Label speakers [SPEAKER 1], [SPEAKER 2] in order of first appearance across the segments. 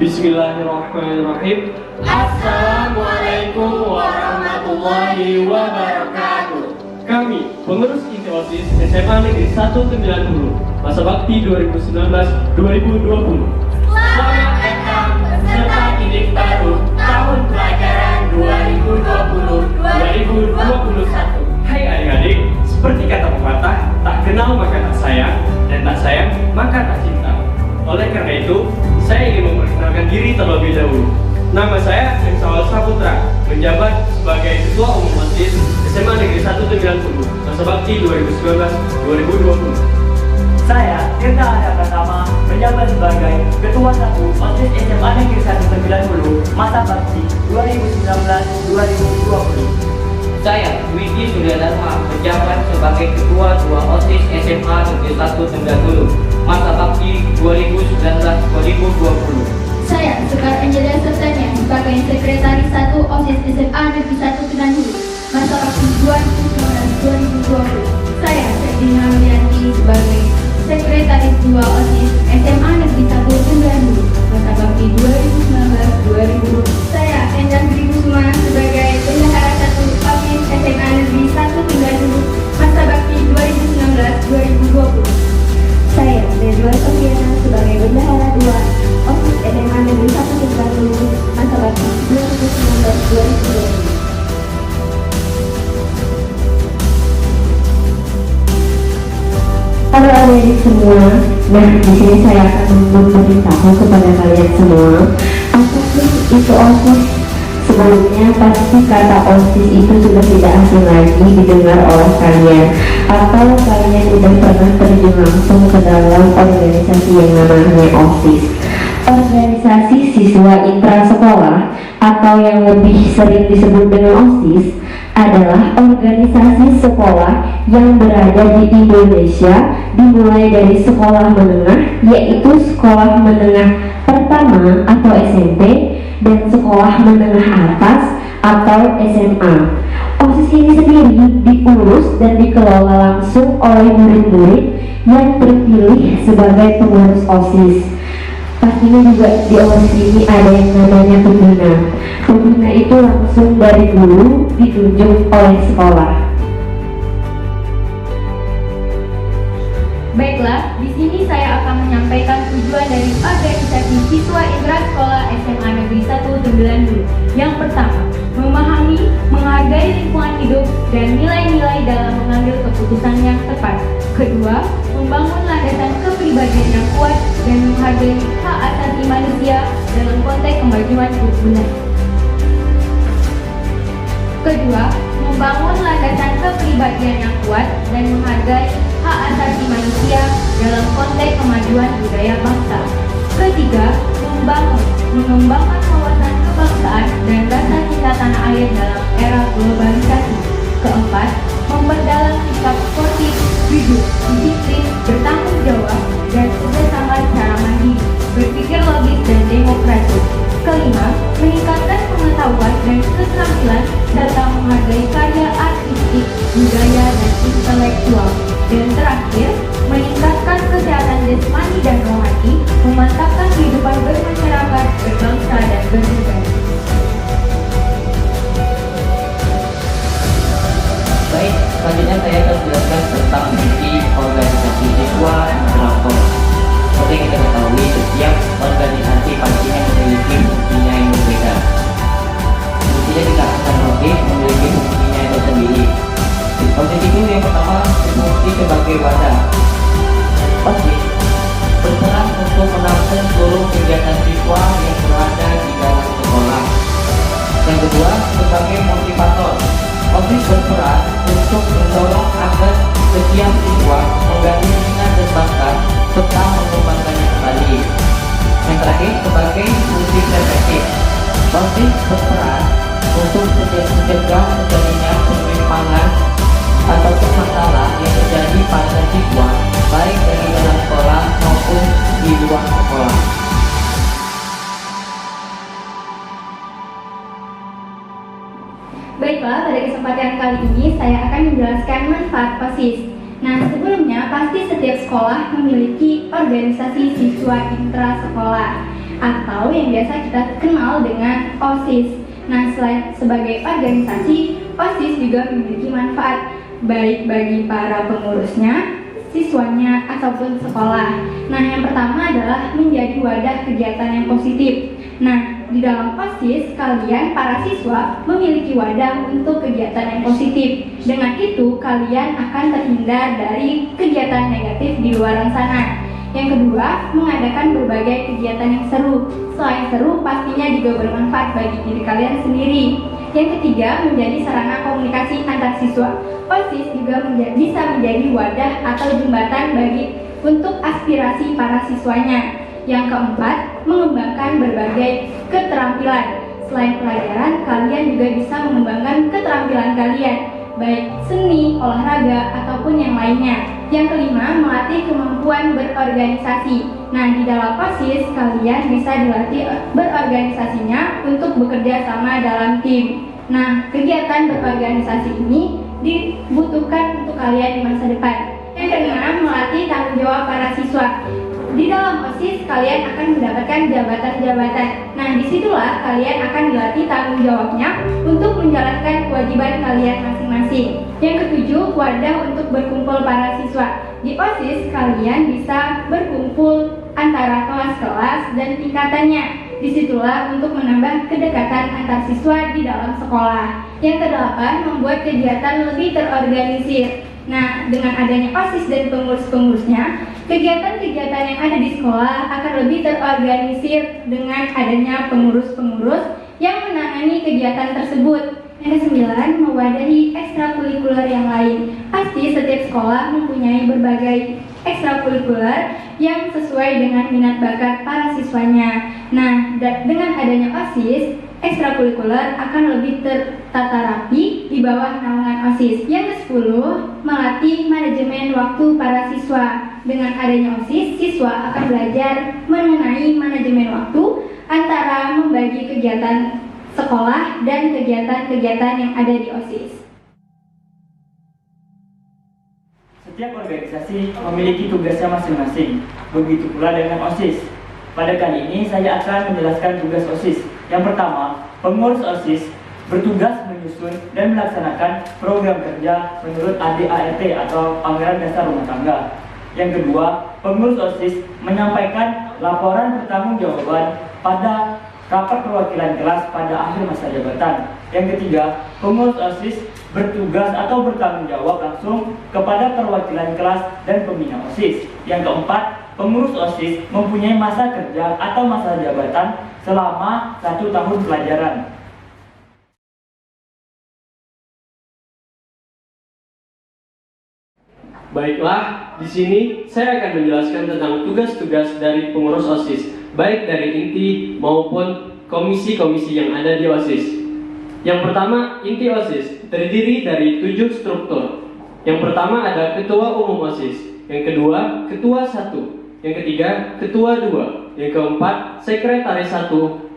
[SPEAKER 1] Bismillahirrahmanirrahim. Assalamualaikum warahmatullahi wabarakatuh. Kami, pengurus inti OSIS SMA Negeri 190, masa bakti 2019-2020. Selamat datang peserta didik baru tahun pelajaran 2020-2021. Hai adik-adik, seperti kata pepatah, tak kenal maka tak sayang, dan tak sayang maka tak cinta. Oleh karena itu, saya ingin memperkenalkan diri terlebih dahulu. Nama saya Ensawal Saputra, menjabat sebagai Ketua Umum OSIS SMA Negeri 190, masa bakti 2019-2020.
[SPEAKER 2] Saya, Tirta Ada Pratama, menjabat sebagai Ketua 1 OSIS SMA Negeri 190, masa bakti 2019-2020.
[SPEAKER 3] Saya, Widi Suryadharma, menjabat sebagai Ketua 2 OSIS SMA Negeri 190, masa bakti 2019-2020.
[SPEAKER 4] Saya, Sekar Anjela Sertanya, sebagai Sekretaris 1 OSIS SMA Negeri 190, masa bakti 2019-2020. Saya, Ferdina Wianti, sebagai Sekretaris 2 OSIS SMA Negeri 190, masa bakti 2019-2020. Saya, Endang Dwi Kusuma, sebagai Bendahara 1 OSIS SMA Negeri 190, masa bakti 2019-2020. Saya, Ridwan Sofiana, sebagai Bendahara 2 OSIS SMA Negeri 190, masa bakti 2019-2020.
[SPEAKER 5] Halo adik-adik semua, nah di sini saya akan memberitahu kepada kalian semua apa sih itu OSIS. Sebelumnya pasti kata OSIS itu sudah tidak asing lagi didengar oleh kalian, atau kalian sudah pernah terjun langsung ke dalam organisasi yang namanya OSIS. Organisasi siswa intrasekolah atau yang lebih sering disebut dengan OSIS adalah organisasi sekolah yang berada di Indonesia, dimulai dari sekolah menengah, yaitu sekolah menengah pertama atau SMP, dan sekolah menengah atas atau SMA. OSIS ini sendiri diurus dan dikelola langsung oleh murid-murid yang terpilih sebagai pengurus OSIS. Pastinya juga di OSIS ini ada yang namanya pembina. Pembina itu langsung dari guru ditunjuk oleh sekolah.
[SPEAKER 4] Baiklah, di sini saya akan menyampaikan tujuan dari organisasi siswa intrasekolah SMA Negeri 190. Yang pertama, memahami, menghargai lingkungan hidup dan nilai-nilai dalam mengambil keputusan yang tepat. Kedua, membangun landasan kepribadian yang kuat dan menghargai hak asasi manusia dalam konteks kemajuan kerukunan. Kedua, membangun landasan kepribadian yang kuat dan menghargai hak asasi manusia dalam konteks kemajuan budaya bangsa. Ketiga, mengembangkan wawasan kebangsaan dan rasa cinta tanah air dalam era globalisasi. Keempat, memperdalam sikap sportif, jujur, disiplin, bertanggung jawab, dan kerjasama secara mandiri, berpikir logis dan demokratis. Kelima, meningkatkan pengetahuan dan keterampilan serta menghargai karya artistik, budaya, dan intelektual. Dan terakhir, meningkatkan kesehatan jasmani dan rohani, memantapkan kehidupan bermasyarakat, berbangsa, dan bernegara.
[SPEAKER 3] Baik, selanjutnya saya akan menjelaskan tentang fungsi organisasi siswa intrasekolah. Seperti kita ketahui, setiap organisasi pastinya memiliki fungsinya yang berbeda. Fungsinya tidak akan lebih memiliki fungsinya itu sendiri. OSIS itu yang pertama berfungsi sebagai wadah. OSIS berperan untuk menampung seluruh kegiatan siswa yang berada di dalam sekolah. Yang kedua, sebagai motivator. OSIS berperan untuk mendorong agar setiap siswa menggali minat dan bakat serta mengembangkannya kembali. Yang terakhir, sebagai fungsi preventif. OSIS berperan untuk mencegah terjadinya penyimpangan ataupun masalah yang terjadi pada siswa, baik dari dalam sekolah maupun di luar sekolah.
[SPEAKER 4] Baiklah, pada kesempatan kali ini saya akan menjelaskan manfaat OSIS. Nah, sebelumnya pasti setiap sekolah memiliki organisasi siswa intrasekolah. atau yang biasa kita kenal dengan OSIS. Nah, selain sebagai organisasi, OSIS juga memiliki manfaat baik bagi para pengurusnya, siswanya, ataupun sekolah. Nah, yang pertama adalah menjadi wadah kegiatan yang positif. Nah, di dalam OSIS, kalian para siswa memiliki wadah untuk kegiatan yang positif. Dengan itu, kalian akan terhindar dari kegiatan negatif di luar sana. Yang kedua, mengadakan berbagai kegiatan yang seru. Selain seru, pastinya juga bermanfaat bagi diri kalian sendiri. Yang ketiga, menjadi sarana komunikasi antar siswa. OSIS juga bisa menjadi wadah atau jembatan untuk aspirasi para siswanya. Yang keempat, mengembangkan berbagai keterampilan. Selain pelajaran, kalian juga bisa mengembangkan keterampilan kalian, baik seni, olahraga, ataupun yang lainnya. Yang kelima, melatih kemampuan berorganisasi. Nah, di dalam OSIS, kalian bisa dilatih berorganisasinya untuk bekerja sama dalam tim. Nah, kegiatan berorganisasi ini dibutuhkan untuk kalian di masa depan. Yang keenam, melatih tanggung jawab para siswa. Di dalam OSIS, kalian akan mendapatkan jabatan-jabatan. Nah, disitulah kalian akan dilatih tanggung jawabnya untuk menjalankan kewajiban kalian masing-masing. Yang ketujuh, wadah untuk berkumpul para siswa. Di OSIS, kalian bisa berkumpul antara kelas-kelas dan tingkatannya. Disitulah untuk menambah kedekatan antar siswa di dalam sekolah. Yang kedelapan, membuat kegiatan lebih terorganisir. Nah, dengan adanya OSIS dan pengurus-pengurusnya, kegiatan-kegiatan yang ada di sekolah akan lebih terorganisir dengan adanya pengurus-pengurus yang menangani kegiatan tersebut. Yang kesembilan, mewadahi ekstrakurikuler yang lain. Pasti setiap sekolah mempunyai berbagai ekstrakurikuler yang sesuai dengan minat bakat para siswanya. Nah, dengan adanya OSIS, ekstrakurikuler akan lebih tertata rapi di bawah naungan OSIS. Yang ke-10, melatih manajemen waktu para siswa. Dengan adanya OSIS, siswa akan belajar mengenai manajemen waktu antara membagi kegiatan sekolah dan kegiatan-kegiatan yang ada di OSIS.
[SPEAKER 2] Setiap organisasi memiliki tugasnya masing-masing, begitu pula dengan OSIS. Pada kali ini saya akan menjelaskan tugas OSIS. Yang pertama, pengurus OSIS bertugas menyusun dan melaksanakan program kerja menurut ADART atau Anggaran Dasar Rumah Tangga. Yang kedua, pengurus OSIS menyampaikan laporan pertanggungjawaban pada rapat perwakilan kelas pada akhir masa jabatan. Yang ketiga, pengurus OSIS bertugas atau bertanggung jawab langsung kepada perwakilan kelas dan pembina OSIS. Yang keempat, pengurus OSIS mempunyai masa kerja atau masa jabatan selama 1 tahun pelajaran.
[SPEAKER 1] Baiklah, di sini saya akan menjelaskan tentang tugas-tugas dari pengurus OSIS, baik dari inti maupun komisi-komisi yang ada di OSIS. Yang pertama, inti OSIS terdiri dari 7 struktur. Yang pertama ada Ketua Umum OSIS, yang kedua Ketua 1, yang ketiga Ketua 2, yang keempat Sekretaris 1,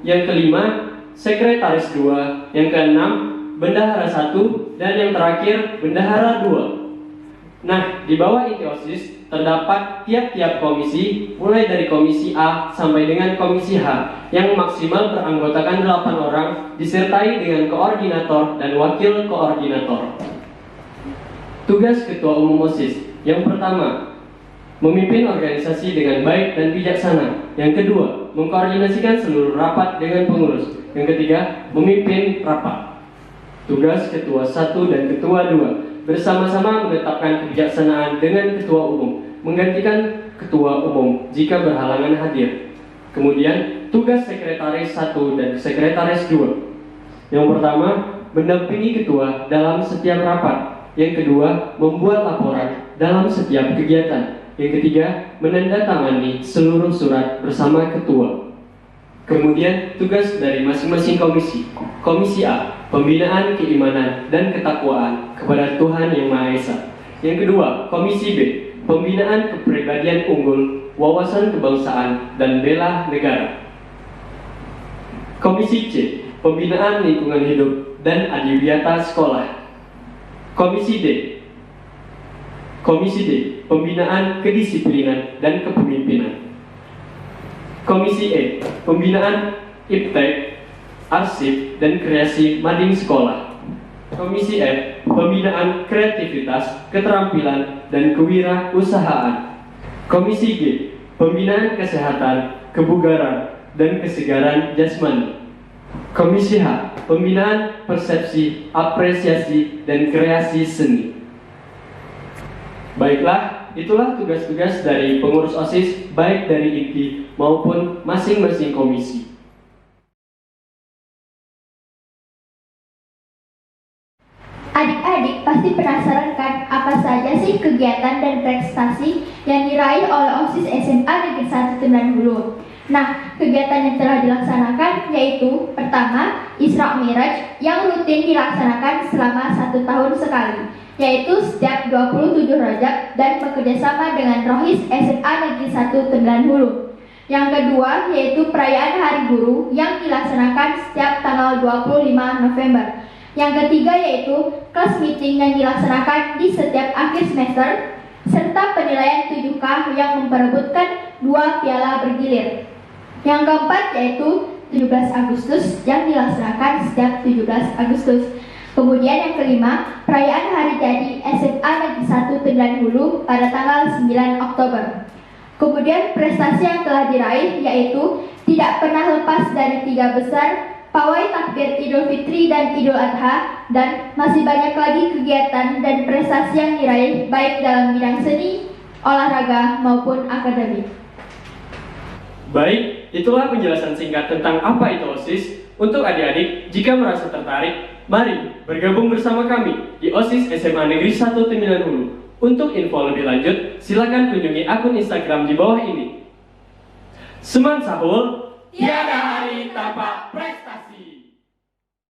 [SPEAKER 1] yang kelima Sekretaris 2, yang keenam Bendahara 1, dan yang terakhir Bendahara 2. Nah, di bawah inti OSIS terdapat tiap-tiap komisi, mulai dari komisi A sampai dengan komisi H, yang maksimal beranggotakan 8 orang, disertai dengan koordinator dan wakil koordinator. Tugas Ketua Umum OSIS. Yang pertama, memimpin organisasi dengan baik dan bijaksana. Yang kedua, mengkoordinasikan seluruh rapat dengan pengurus. Yang ketiga, memimpin rapat. Tugas Ketua 1 dan Ketua 2. Bersama-sama menetapkan kebijaksanaan dengan Ketua Umum, menggantikan Ketua Umum jika berhalangan hadir. Kemudian, tugas Sekretaris 1 dan Sekretaris 2. Yang pertama, mendampingi Ketua dalam setiap rapat. Yang kedua, membuat laporan dalam setiap kegiatan. Yang ketiga, menandatangani seluruh surat bersama Ketua. Kemudian, tugas dari masing-masing komisi. Komisi A, pembinaan keimanan dan ketakwaan kepada Tuhan Yang Maha Esa. Yang kedua, Komisi B, pembinaan kepribadian unggul, wawasan kebangsaan, dan bela negara. Komisi C, pembinaan lingkungan hidup dan adiwiyata sekolah. Komisi D, pembinaan kedisiplinan dan kepemimpinan. Komisi E, pembinaan iptek, arsip, dan kreasi mading sekolah. Komisi F, pembinaan kreativitas, keterampilan, dan kewirausahaan. Komisi G, pembinaan kesehatan, kebugaran, dan kesegaran jasmani. Komisi H, pembinaan persepsi, apresiasi, dan kreasi seni. Baiklah, itulah tugas-tugas dari pengurus OSIS baik dari IPI maupun masing-masing komisi.
[SPEAKER 4] Adik-adik pasti penasaran kan apa saja sih kegiatan dan prestasi yang diraih oleh OSIS SMA Negeri 1 Tembelan Hulu. Nah, kegiatan yang telah dilaksanakan yaitu pertama, Isra Miraj yang rutin dilaksanakan selama 1 tahun sekali, yaitu setiap 27 Rajab dan bekerjasama dengan Rohis SMA Negeri 1 Tembelan Hulu. Yang kedua, yaitu perayaan Hari Guru yang dilaksanakan setiap tanggal 25 November. Yang ketiga yaitu kelas meeting yang dilaksanakan di setiap akhir semester, serta penilaian 7K yang memperebutkan 2 piala bergilir. Yang keempat yaitu 17 Agustus yang dilaksanakan setiap 17 Agustus. Kemudian yang kelima, perayaan hari jadi SMA Negeri 1 Tembelan Hulu pada tanggal 9 Oktober. Kemudian prestasi yang telah diraih yaitu tidak pernah lepas dari 3 besar, pawai takbir Idul Fitri dan Idul Adha, dan masih banyak lagi kegiatan dan prestasi yang diraih baik dalam bidang seni, olahraga, maupun akademik.
[SPEAKER 1] Baik, itulah penjelasan singkat tentang apa itu OSIS. Untuk adik-adik, jika merasa tertarik, mari bergabung bersama kami di OSIS SMA Negeri 1 Tembelan Hulu. Untuk info lebih lanjut, silakan kunjungi akun Instagram di bawah ini. Seman Sahul, tiada